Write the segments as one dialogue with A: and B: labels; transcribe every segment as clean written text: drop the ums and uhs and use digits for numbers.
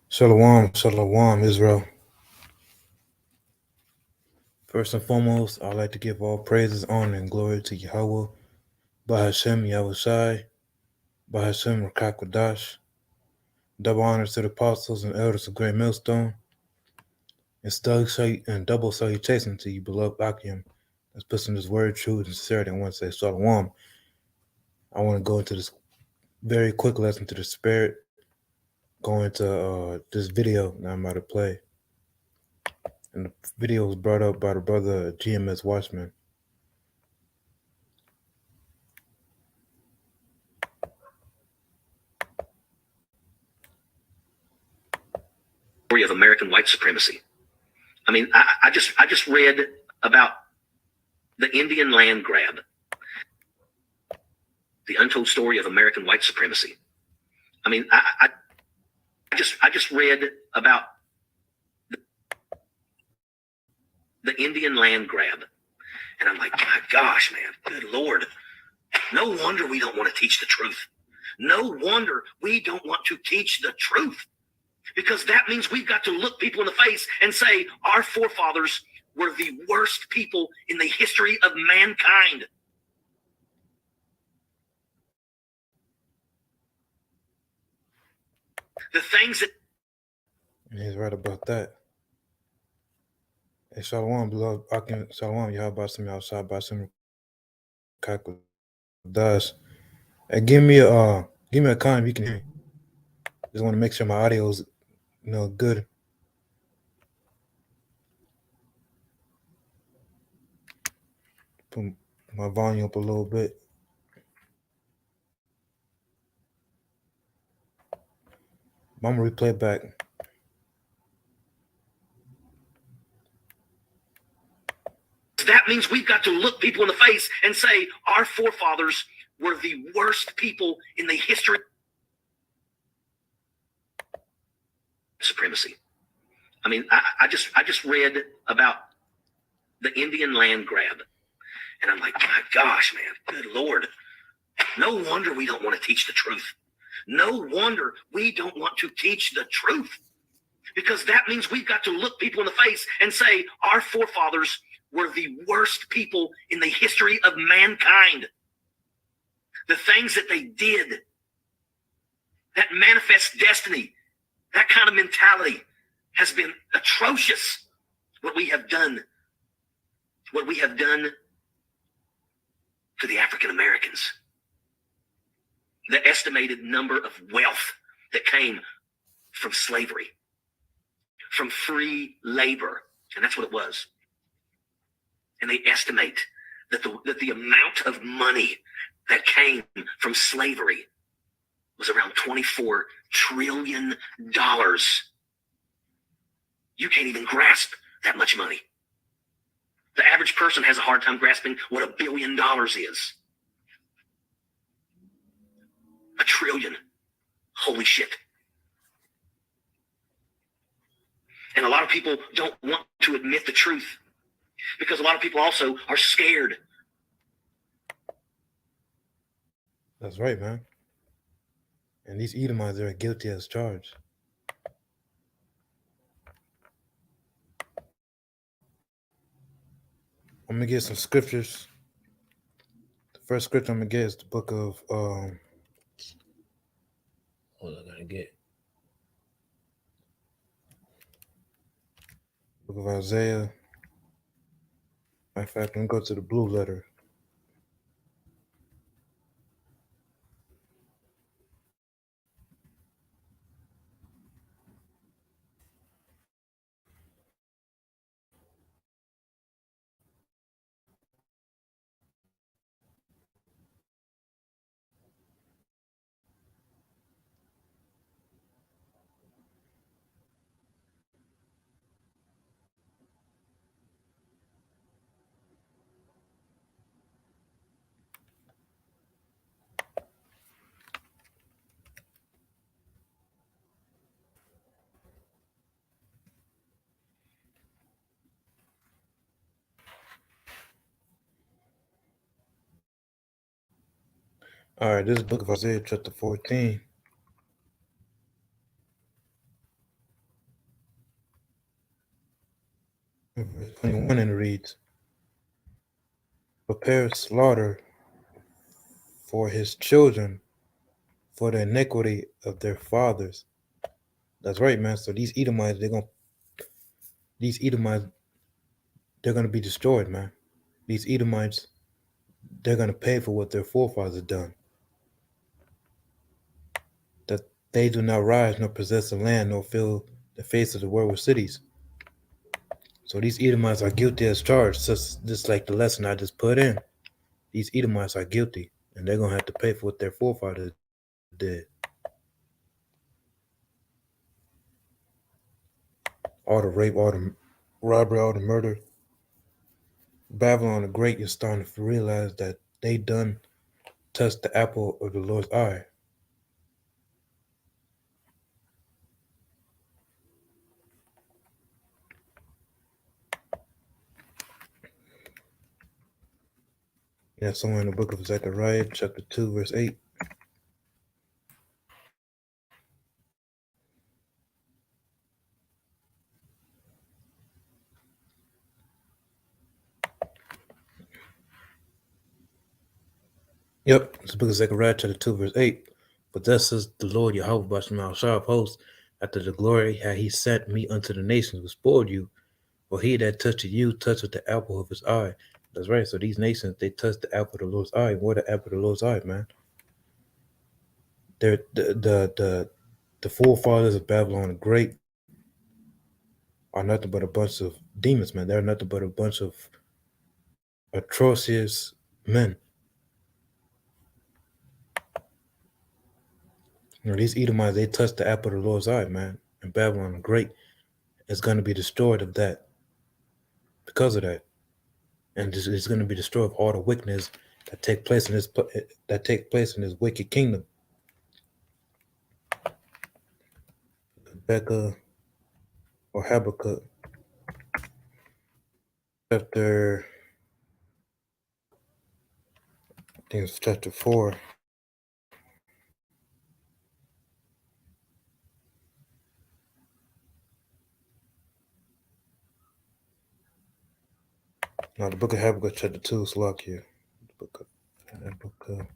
A: Shalom, shalom, Israel. First and foremost, I'd like to give all praises, honor, and glory to Yahweh, Bahashem Yahushai, Bahashem Rakakwadash. Double honors to the apostles and elders of Great Millstone, and double salutation to you, beloved Akim, that's pushing this word, truth, and sincerity. I want to say shalom. I want to go into this very quick lesson to the spirit, go into this video that I'm about to play. And the video was brought up by the brother GMS Watchman.
B: Story of American white supremacy. I mean, I just read about the Indian land grab, the untold story of American white supremacy. I mean, I just read about the Indian land grab, and I'm like, my gosh, man, good Lord. No wonder we don't want to teach the truth. No wonder we don't want to teach the truth, because that means we've got to look people in the face and say our forefathers were the worst people in the history of mankind. The things that...
A: And he's right about that. Hey, shalom, beloved Akim, shalom, y'all about some outside by some Dash. Hey, give me a comment if you can hear me. Just want to make sure my audio is good. Put my volume up a little bit. I'm gonna replay it back.
B: That means we've got to look people in the face and say our forefathers were the worst people in the history of supremacy. I mean, I just read about the Indian land grab, and I'm like, my gosh, man, good Lord. No wonder we don't want to teach the truth. No wonder we don't want to teach the truth, because that means we've got to look people in the face and say our forefathers were the worst people in the history of mankind. The things that they did, that manifest destiny, that kind of mentality has been atrocious. What we have done to the African Americans, the estimated number of wealth that came from slavery, from free labor, and that's what it was. And they estimate that the amount of money that came from slavery was around $24 trillion. You can't even grasp that much money. The average person has a hard time grasping what $1 billion is. $1 trillion. Holy shit. And a lot of people don't want to admit the truth, because a lot of people also are scared.
A: That's right, man. And these Edomites are guilty as charged. I'm gonna get some scriptures. The first scripture I'm gonna get is the book of what am I gonna get? Book of Isaiah. In fact, I'm gonna go to the blue letter. All right, this is Book of Isaiah, chapter 14, verse 21, and it reads, prepare slaughter for his children for the iniquity of their fathers. That's right, man. So these Edomites, they're gonna be destroyed, man. These Edomites, they're gonna pay for what their forefathers done. That they do not rise nor possess the land nor fill the face of the world with cities. So these Edomites are guilty as charged, just like the lesson I just put in. These Edomites are guilty, and they're gonna have to pay for what their forefathers did. All the rape, all the robbery, all the murder. Babylon the Great is starting to realize that they done touched the apple of the Lord's eye. Yeah, somewhere in the book of Zechariah, chapter 2, verse 8. Yep, it's the book of Zechariah, chapter 2, verse 8. But thus says the Lord Yahweh Basham Shah of hosts, after the glory had he sent me unto the nations, will spoil you. For he that toucheth you toucheth the apple of his eye. That's right. So these nations, they touch the apple of the Lord's eye. What the apple of the Lord's eye, man? They're the forefathers of Babylon the Great are nothing but a bunch of demons, man. They're nothing but a bunch of atrocious men. These Edomites, they touched the apple of the Lord's eye, man. And Babylon the Great is going to be destroyed of that because of that, and it's going to be destroyed of all the wickedness that take place in this wicked kingdom. Becca or Habakkuk chapter, I think it's chapter 4. No, the book of Habakkuk chapter 2 is locked here. The book of Habakkuk.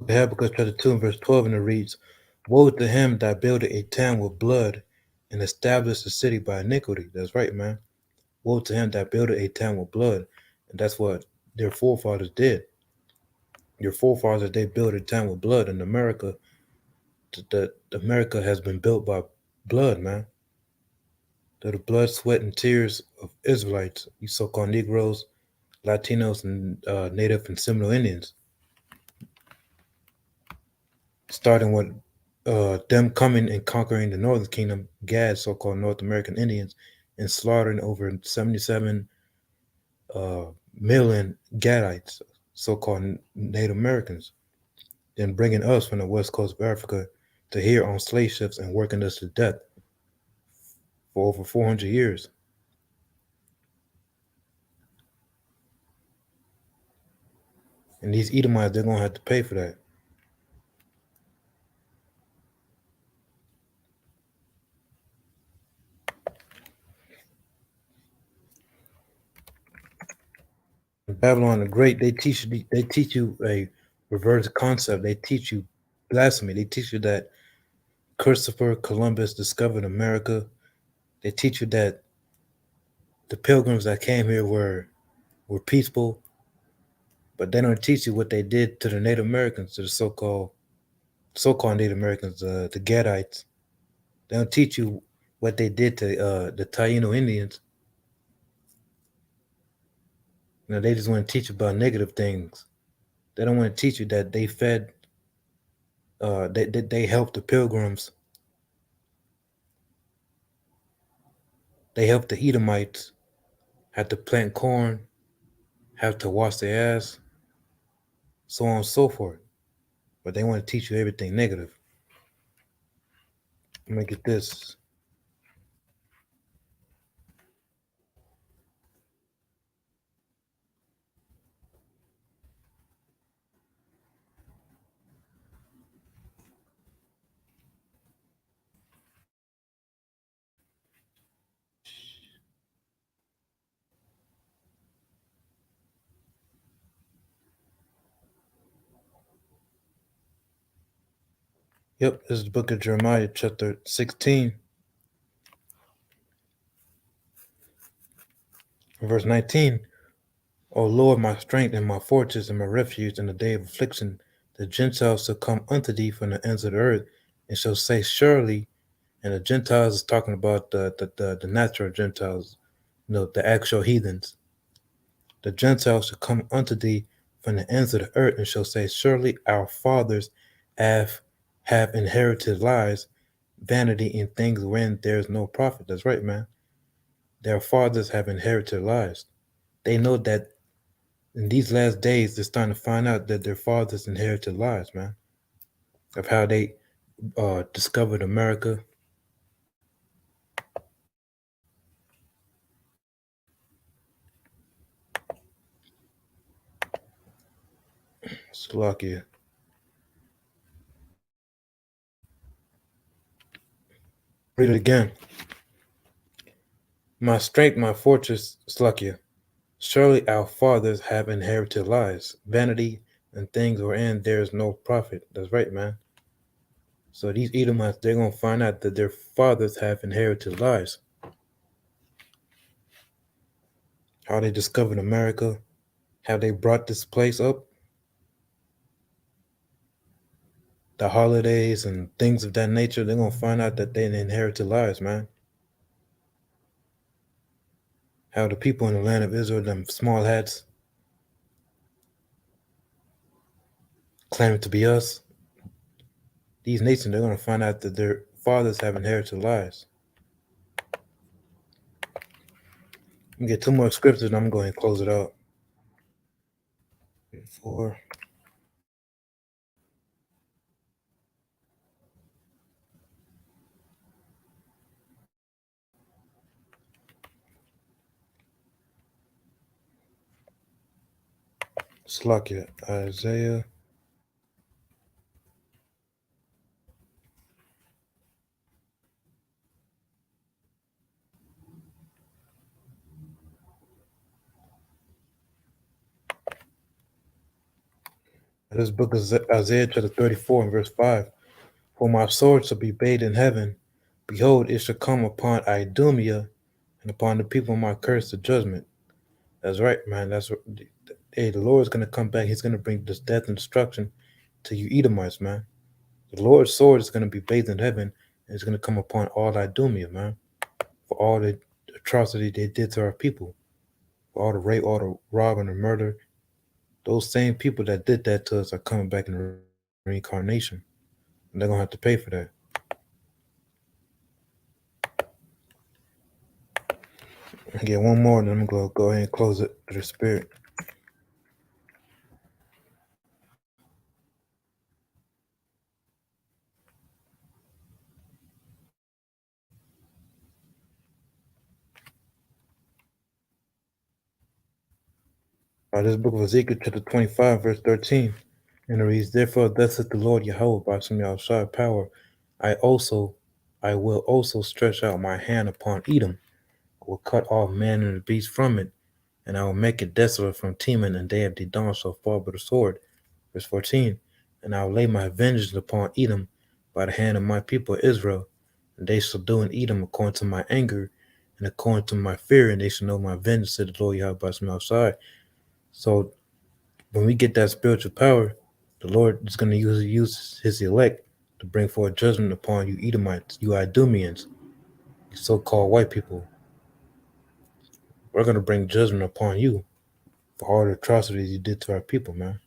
A: Habakkuk chapter 2 and verse 12, and it reads, woe to him that builded a town with blood and established a city by iniquity. That's right, man. Woe to him that builded a town with blood. And that's what their forefathers did. Your forefathers, they built a town with blood. In America, America has been built by blood, man. They're the blood, sweat, and tears of Israelites, you so-called Negroes, Latinos, and Native and Seminole Indians. Starting with them coming and conquering the Northern Kingdom, Gad, so-called North American Indians, and slaughtering over 77 uh, million Gadites, so-called Native Americans, then bringing us from the west coast of Africa to here on slave ships and working us to death for over 400 years. And these Edomites, they're going to have to pay for that. In Babylon the Great, they teach you a reverse concept. They teach you blasphemy. They teach you that Christopher Columbus discovered America. They teach you that the pilgrims that came here were peaceful, but they don't teach you what they did to the Native Americans, to the so-called Native Americans, the Gadites. They don't teach you what they did to the Taino Indians. They just want to teach you about negative things. They don't want to teach you that they fed, they helped the pilgrims. They helped the Edomites had to plant corn have to wash their ass, so on and so forth. But they want to teach you everything negative. I'm gonna get this. Yep, this is the book of Jeremiah, chapter 16, verse 19. O Lord, my strength and my fortress and my refuge in the day of affliction, the Gentiles shall come unto thee from the ends of the earth, and shall say, Surely, and the Gentiles is talking about the natural Gentiles, the actual heathens. The Gentiles shall come unto thee from the ends of the earth, and shall say, Surely our fathers have have inherited lies, vanity in things wherein there is no profit. That's right, man. Their fathers have inherited lies. They know that in these last days, they're starting to find out that their fathers inherited lies, man, of how they discovered America. Slovakia. Read it again. My strength, my fortress, Slovakia. Surely our fathers have inherited lies, vanity, and things wherein there is no profit. That's right, man. So these Edomites, they're going to find out that their fathers have inherited lies. How they discovered America, how they brought this place up, the holidays and things of that nature, they're going to find out that they inherited lies, man. How the people in the land of Israel, them small hats, claiming to be us, these nations, they're going to find out that their fathers have inherited lies. I'm going to get two more scriptures and I'm going to close it out. 4. Slakia, Isaiah. This book is Isaiah chapter 34 and verse 5. For my sword shall be bathed in heaven. Behold, it shall come upon Idumea and upon the people of my curse of judgment. That's right, man. That's what, hey, the Lord's going to come back. He's going to bring this death and destruction to you Edomites, man. The Lord's sword is going to be bathed in heaven and it's going to come upon all Idumea, man. For all the atrocity they did to our people. For all the rape, all the robbing and murder. Those same people that did that to us are coming back in reincarnation. And they're going to have to pay for that. I get one more, and then I'm going to go ahead and close it to the spirit. This book of Ezekiel, chapter 25, verse 13. And it reads, Therefore, thus saith the Lord Yahweh, by some Yahushua power, I will also stretch out my hand upon Edom, I will cut off man and the beast from it, and I will make it desolate from Teman, and they of Dedon shall fall by the sword. Verse 14. And I will lay my vengeance upon Edom by the hand of my people Israel, and they shall do in Edom according to my anger, and according to my fear, and they shall know my vengeance, said the Lord Yahweh by some outside. So when we get that spiritual power, the Lord is going to use his elect to bring forth judgment upon you Edomites, you Idumeans, you so-called white people. We're going to bring judgment upon you for all the atrocities you did to our people, man.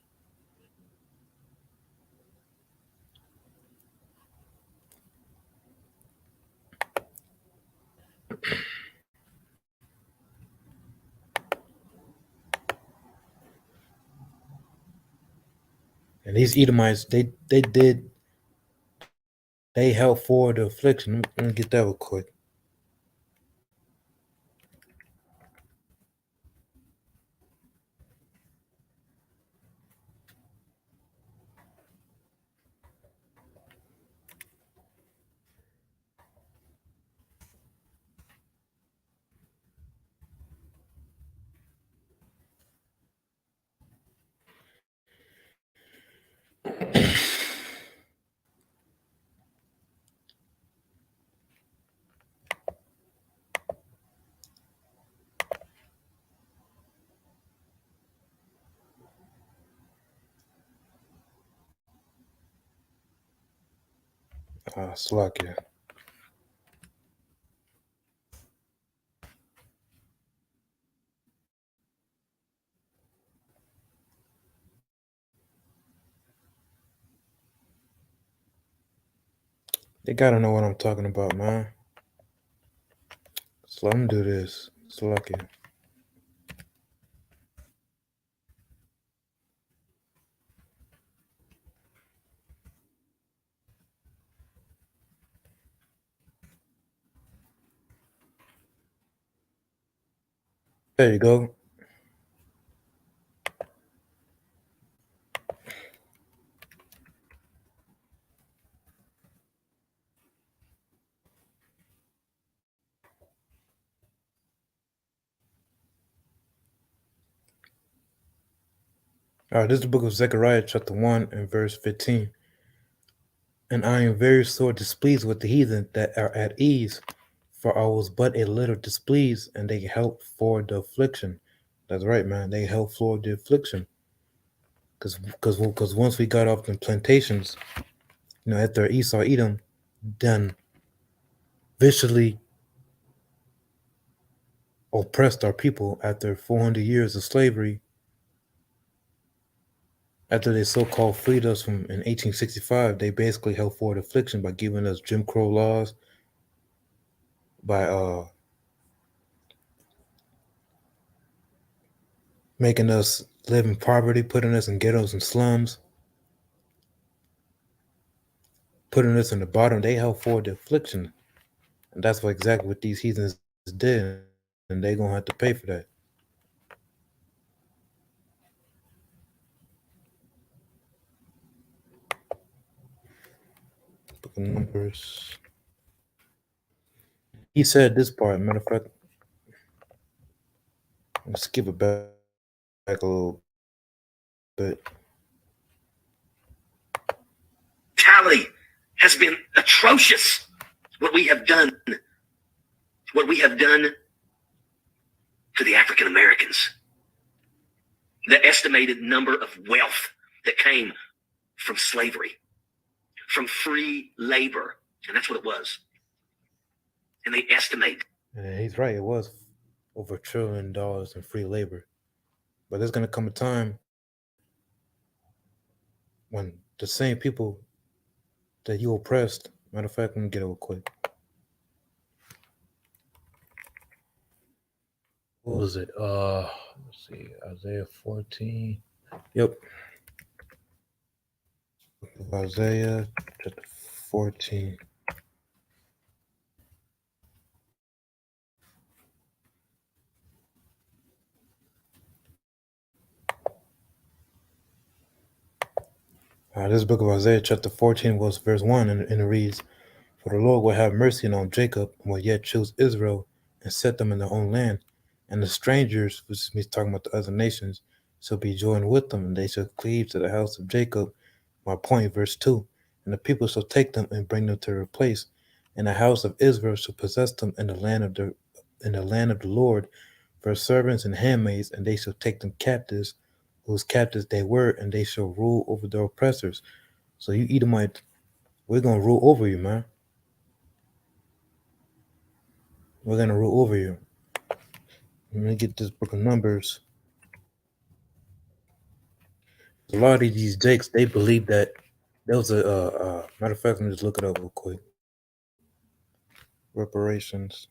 A: And these Edomites, they helped forward the affliction. Let me get that real quick. Slovakia. They gotta know what I'm talking about, man. So let me do this. Slovakia. There you go. All right, this is the book of Zechariah, chapter 1, and verse 15. And I am very sore displeased with the heathen that are at ease, for I was but a little displeased, and they helped for the affliction. That's right, man. They helped for the affliction. Because once we got off the plantations, after Esau Edom done viciously oppressed our people after 400 years of slavery, after they so-called freed us from in 1865, they basically held forward affliction by giving us Jim Crow laws, by making us live in poverty, putting us in ghettos and slums, putting us in the bottom. They held forward the affliction, and that's what exactly what these heathens did, and they gonna have to pay for that. Book of Numbers. He said this part. Matter of fact, let's skip it back a little bit.
B: Tally has been atrocious. What we have done, what we have done to the African Americans, the estimated number of wealth that came from slavery, from free labor, and that's what it was. And they estimate.
A: And he's right. It was over $1 trillion in free labor. But there's gonna come a time when the same people that you oppressed. Matter of fact, let me get it real quick. What was it? Let's see, Isaiah 14. Yep, Isaiah chapter 14. This book of Isaiah chapter 14 was verse 1, and it reads, For the Lord will have mercy on Jacob, and will yet choose Israel, and set them in their own land. And the strangers, which means talking about the other nations, shall be joined with them, and they shall cleave to the house of Jacob. My point, verse 2. And the people shall take them and bring them to their place, and the house of Israel shall possess them in the land of the Lord for servants and handmaids, and they shall take them captives, whose captives they were, and they shall rule over their oppressors. So you Edomite, we're gonna rule over you, man. We're gonna rule over you. Let me get this book of Numbers. A lot of these jakes, they believe that there was a matter of fact. Let me just look it up real quick. Reparations.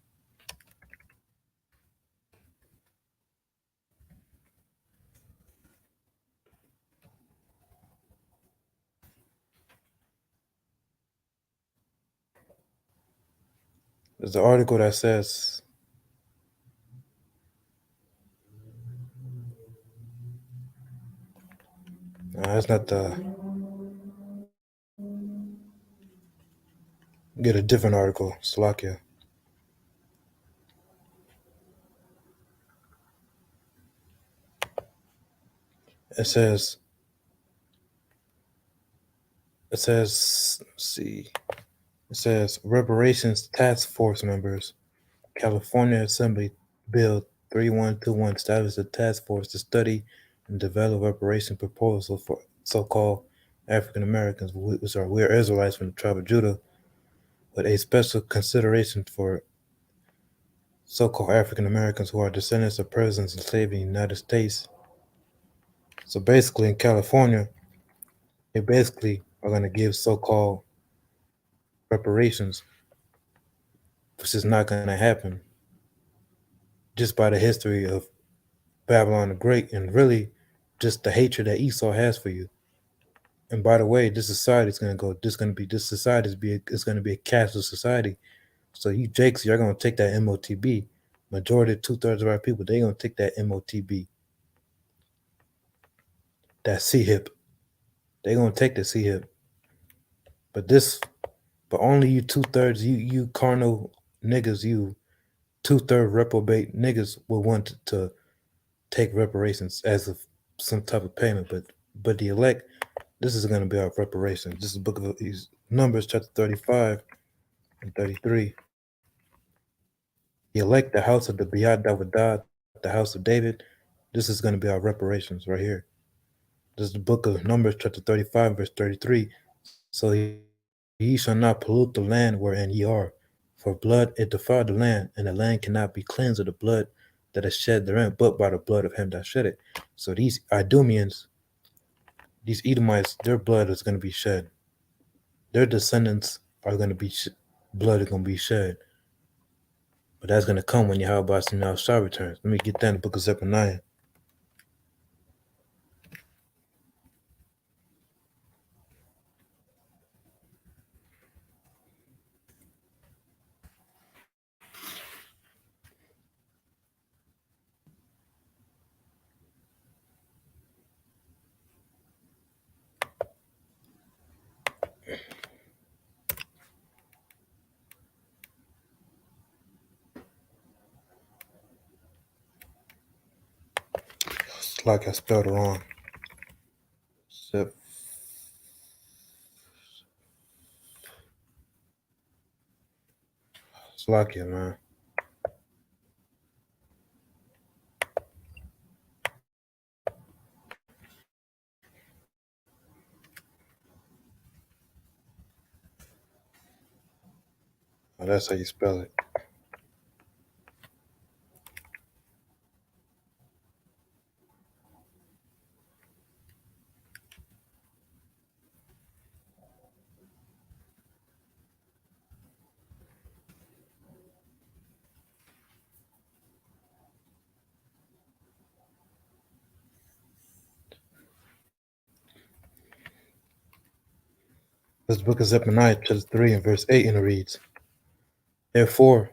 A: There's an article that says it's not the get a different article, Slovakia. It says let's see. It says reparations task force members. California Assembly Bill 3121 established a task force to study and develop reparation proposals for so-called African Americans, which are we're Israelites from the tribe of Judah, with a special consideration for so-called African Americans who are descendants of persons enslaved in the United States. So basically, in California, they basically are going to give so-called reparations, which is not going to happen just by the history of Babylon the Great and really just the hatred that Esau has for you. And by the way, this society is going to go. This society is going to be a cashless society. So you Jakes, you're going to take that MOTB. Majority, 2/3 of our people, they're going to take that MOTB, that C hip. They're going to take the C hip. But this, but only you 2/3, you carnal niggas, you 2/3 reprobate niggas will want to take reparations as of some type of payment. But the elect, this is going to be our reparations. This is the book of Numbers, chapter 35 and 33. The elect, the house of the Biyad Dawadah, the house of David, this is going to be our reparations right here. This is the book of Numbers, chapter 35, verse 33. So ye shall not pollute the land wherein ye are. For blood it defiled the land, and the land cannot be cleansed of the blood that is shed therein, but by the blood of him that shed it. So these Idumeans, these Edomites, their blood is going to be shed. Their descendants are going to be blood is going to be shed. But that's going to come when Yahweh Shah returns. Let me get that in the book of Zephaniah. It's like I spelled it wrong. Zep- Slovakia, man. Oh, that's how you spell it. This book of Zephaniah, chapter 3, and verse 8, and it reads, Therefore,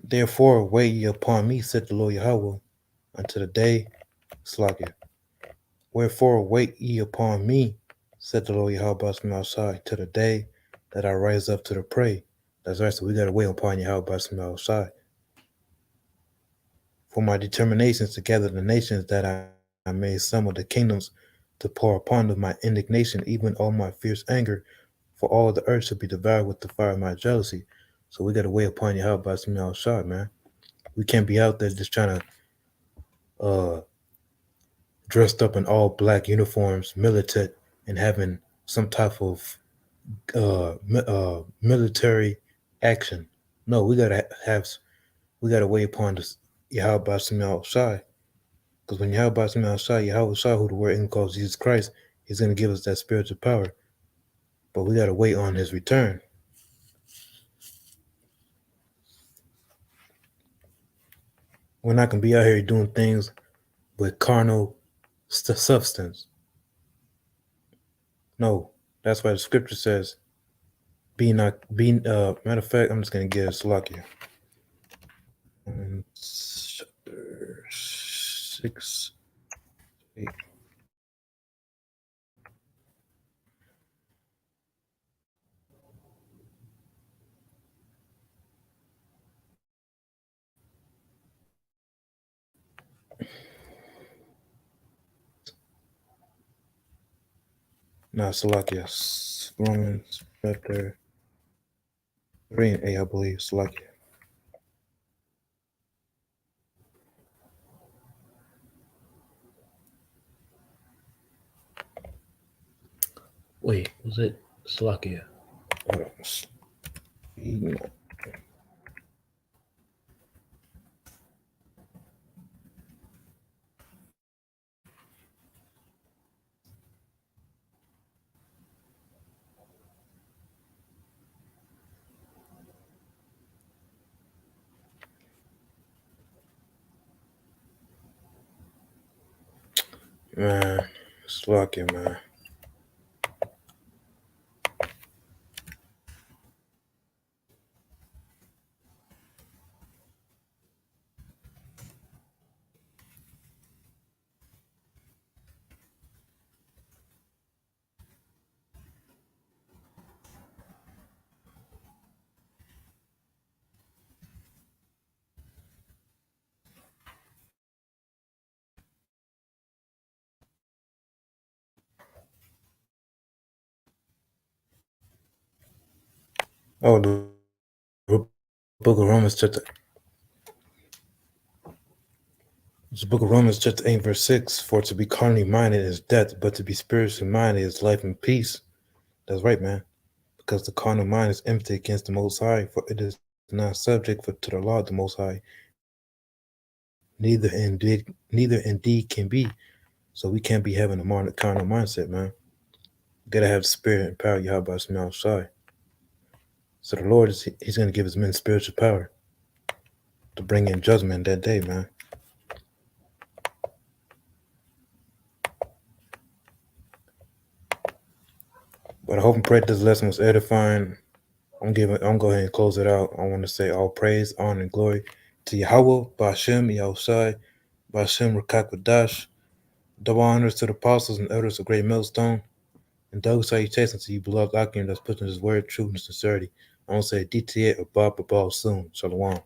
A: therefore wait ye upon me, said the Lord Yahweh, unto the day, Slovakia. Wherefore wait ye upon me, said the Lord Yahweh outside, to the day that I rise up to the prey. That's right, so we gotta wait upon Yahweh outside. For my determinations to gather the nations that I may summon the kingdoms to pour upon them my indignation, even all my fierce anger, for all the earth shall be devoured with the fire of my jealousy. So we gotta wait upon Yahweh outside, man. We can't be out there just trying to dressed up in all black uniforms, militant, and having some type of military action. No, we gotta wait upon this Yahweh outside. Because when Yahweh outside, Yahweh Shah, who the word in calls Jesus Christ, he's gonna give us that spiritual power. But we gotta wait on his return. We're not gonna be out here doing things with carnal substance. No, that's why the scripture says Being not being matter of fact, I'm just gonna get a Slovakia. Chapter 6, 8. Not Slovakia. Romans chapter 3 and 8, I believe. Slovakia.
C: Wait, was it Slovakia?
A: Hold on. Man, Slovakia, man. Oh, the book of Romans chapter. It's the book of Romans chapter 8 verse 6. For to be carnally minded is death, but to be spiritually minded is life and peace. That's right, man. Because the carnal mind is enmity against the Most High, for it is not subject to the law of the Most High, neither indeed can be. So we can't be having a carnal mindset, man. You gotta have the spirit and power Yahweh from outside. So the Lord He's gonna give his men spiritual power to bring in judgment that day, man. But I hope and pray this lesson was edifying. I'm go ahead and close it out. I want to say all praise, honor, and glory to Yahweh, Ba'Shem, Yahushai, Ba'Shem Rakakwadash. Double honors to the apostles and elders of Great Millstone. And double salutations to you, beloved Akim, that's putting his word, truth, and sincerity. I want to say DTA or Bob soon. Shalom.